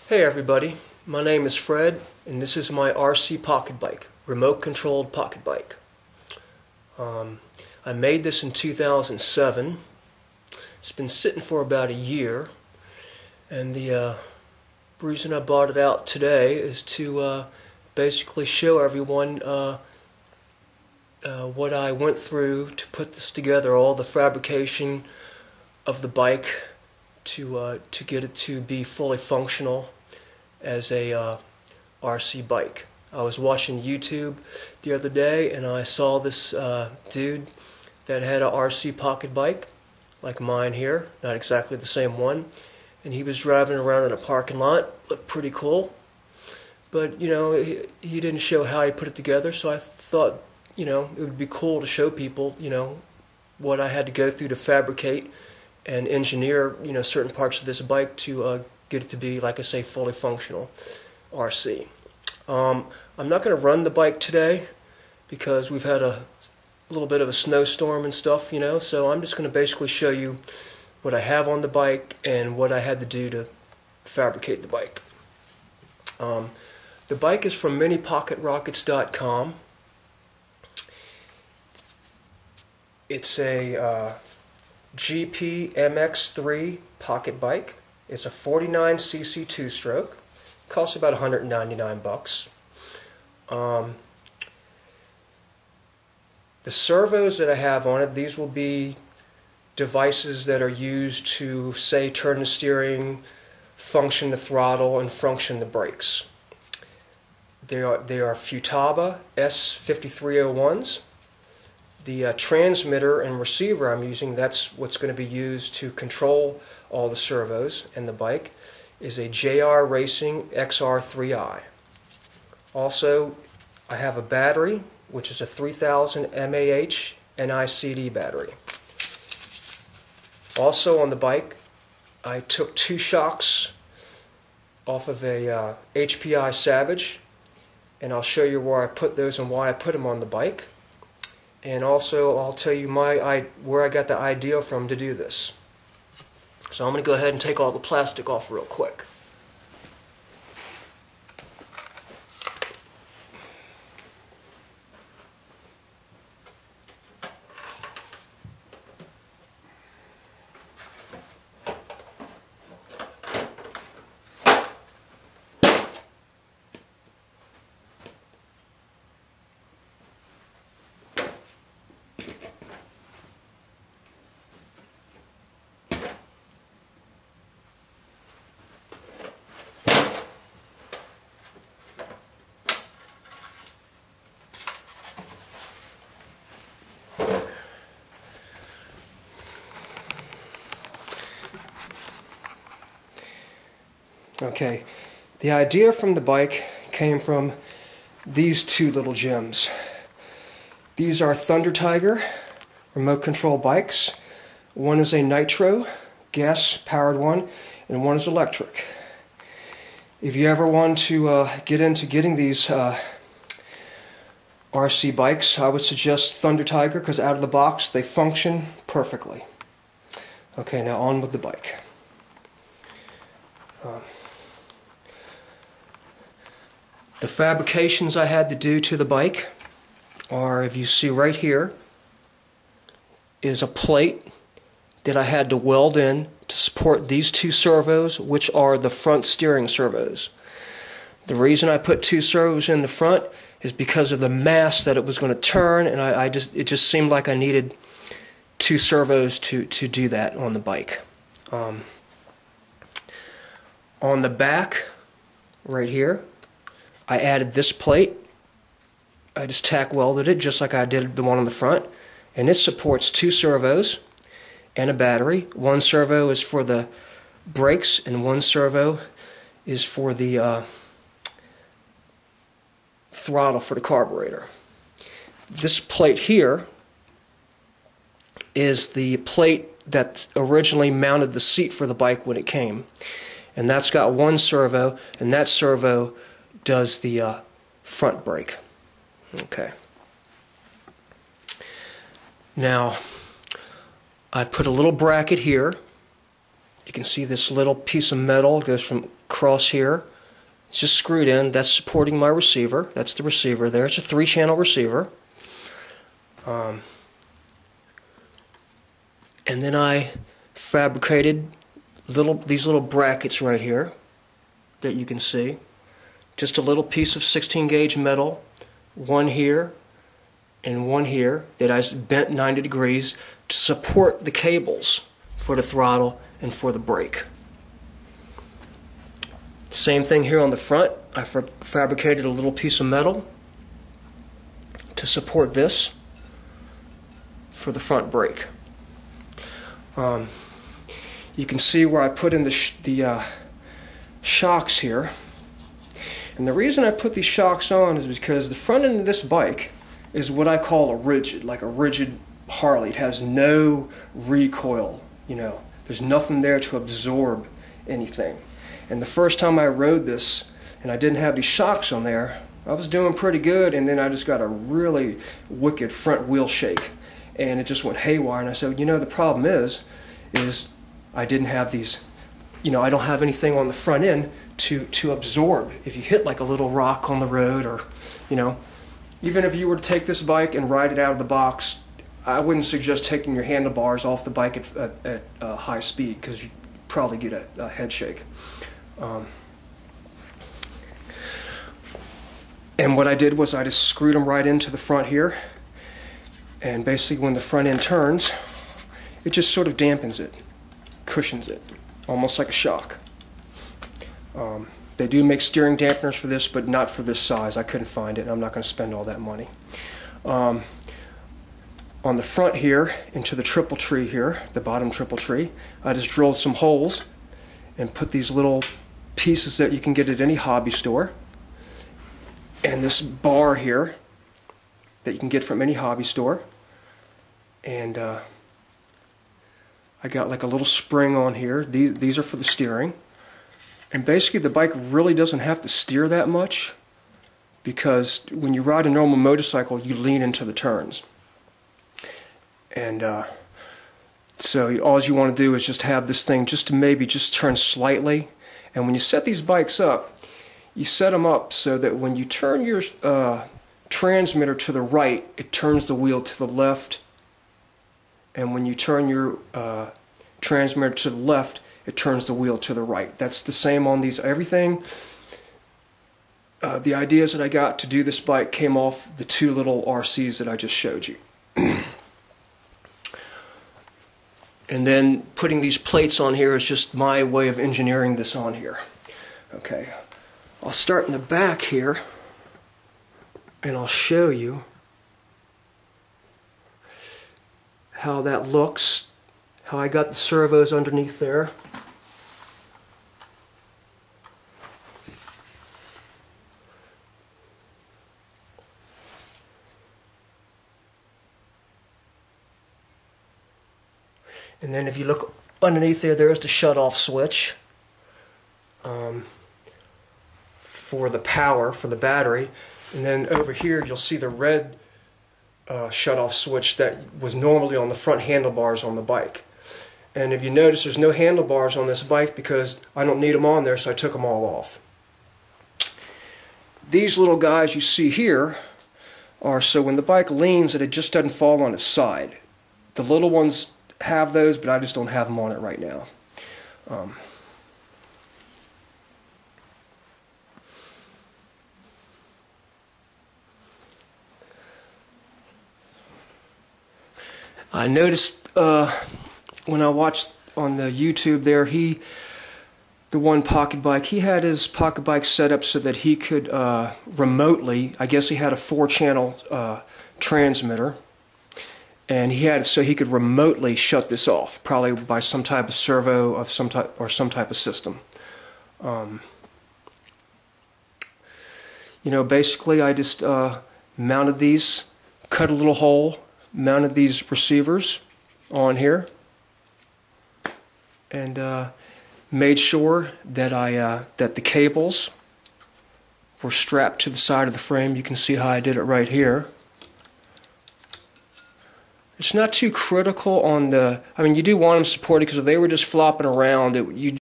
Hey everybody, my name is Fred and this is my RC pocket bike, remote controlled pocket bike. I made this in 2007. It's been sitting for about a year, and the reason I bought it out today is to basically show everyone what I went through to put this together, all the fabrication of the bike to get it to be fully functional as a RC bike. I was watching YouTube the other day and I saw this dude that had a RC pocket bike like mine here, not exactly the same one, and he was driving around in a parking lot. Looked pretty cool, but you know, he didn't show how he put it together, so I thought, you know, it would be cool to show people, you know, what I had to go through to fabricate and engineer, you know, certain parts of this bike to get it to be, like I say, fully functional RC. I'm not going to run the bike today because we've had a little bit of a snowstorm and stuff, you know, so I'm just going to basically show you what I have on the bike and what I had to do to fabricate the bike. The bike is from minipocketrockets.com. It's a GP MX3 pocket bike. It's a 49cc two-stroke. Costs about $199. The servos that I have on it, these will be devices that are used to, say, turn the steering, function the throttle, and function the brakes. They are Futaba S5301s. The transmitter and receiver I'm using, that's what's going to be used to control all the servos in the bike, is a JR Racing XR3i. Also, I have a battery, which is a 3000 mAh NICD battery. Also on the bike, I took two shocks off of a HPI Savage, and I'll show you where I put those and why I put them on the bike. And also, I'll tell you where I got the idea from to do this. So I'm going to go ahead and take all the plastic off real quick. Okay, the idea from the bike came from these two little gems. These are Thunder Tiger remote control bikes. One is a nitro, gas powered one, and one is electric. If you ever want to get into getting these RC bikes, I would suggest Thunder Tiger because out of the box they function perfectly. Okay, now on with the bike. The fabrications I had to do to the bike are, if you see right here, is a plate that I had to weld in to support these two servos, which are the front steering servos. The reason I put two servos in the front is because of the mass that it was going to turn, and it just seemed like I needed two servos to do that on the bike. On the back, right here, I added this plate. I just tack welded it just like I did the one on the front, and it supports two servos and a battery. One servo is for the brakes and one servo is for the throttle for the carburetor. This plate here is the plate that originally mounted the seat for the bike when it came, and that's got one servo, and that servo does the front brake. Okay. Now, I put a little bracket here. You can see this little piece of metal goes from across here. It's just screwed in. That's supporting my receiver. That's the receiver there. It's a 3-channel receiver. And then I fabricated these little brackets right here that you can see. Just a little piece of 16 gauge metal, one here and one here, that I bent 90 degrees to support the cables for the throttle and for the brake. Same thing here on the front. I fabricated a little piece of metal to support this for the front brake. You can see where I put in the shocks here. And the reason I put these shocks on is because the front end of this bike is what I call a rigid, like a rigid Harley. It has no recoil, you know. There's nothing there to absorb anything. And the first time I rode this and I didn't have these shocks on there, I was doing pretty good, and then I just got a really wicked front wheel shake. And it just went haywire, and I said, you know, the problem is I didn't have these, you know, I don't have anything on the front end to absorb. If you hit like a little rock on the road, or, you know, even if you were to take this bike and ride it out of the box, I wouldn't suggest taking your handlebars off the bike at high speed, because you'd probably get a head shake. And what I did was I just screwed them right into the front here, and basically when the front end turns, it just sort of dampens it, cushions it, almost like a shock. They do make steering dampeners for this, but not for this size. I couldn't find it, and I'm not going to spend all that money. On the front here, into the triple tree here, the bottom triple tree, I just drilled some holes and put these little pieces that you can get at any hobby store, and this bar here that you can get from any hobby store, and I got like a little spring on here. These are for the steering, and basically the bike really doesn't have to steer that much, because when you ride a normal motorcycle you lean into the turns, and so all you want to do is just have this thing just to maybe just turn slightly. And when you set these bikes up, you set them up so that when you turn your transmitter to the right, it turns the wheel to the left, and when you turn your transmitter to the left, it turns the wheel to the right. That's the same on these, everything. The ideas that I got to do this bike came off the 2 little RCs that I just showed you. And then putting these plates on here is just my way of engineering this on here. Okay, I'll start in the back here, and I'll show you how that looks, how I got the servos underneath there. And then if you look underneath there, there's the shut-off switch for the power, for the battery. And then over here you'll see the red shut-off switch that was normally on the front handlebars on the bike. And if you notice, there's no handlebars on this bike because I don't need them on there, so I took them all off. These little guys you see here are so when the bike leans that it just doesn't fall on its side. The little ones have those, but I just don't have them on it right now. I noticed when I watched on the YouTube there, the one pocket bike, he had his pocket bike set up so that he could remotely, I guess he had a 4-channel transmitter, and he had it so he could remotely shut this off, probably by some type of servo of some type, or some type of system. You know, basically I just mounted these, cut a little hole, mounted these receivers on here, and made sure that that the cables were strapped to the side of the frame. You can see how I did it right here. It's not too critical on the, I mean, you do want them supported, because if they were just flopping around,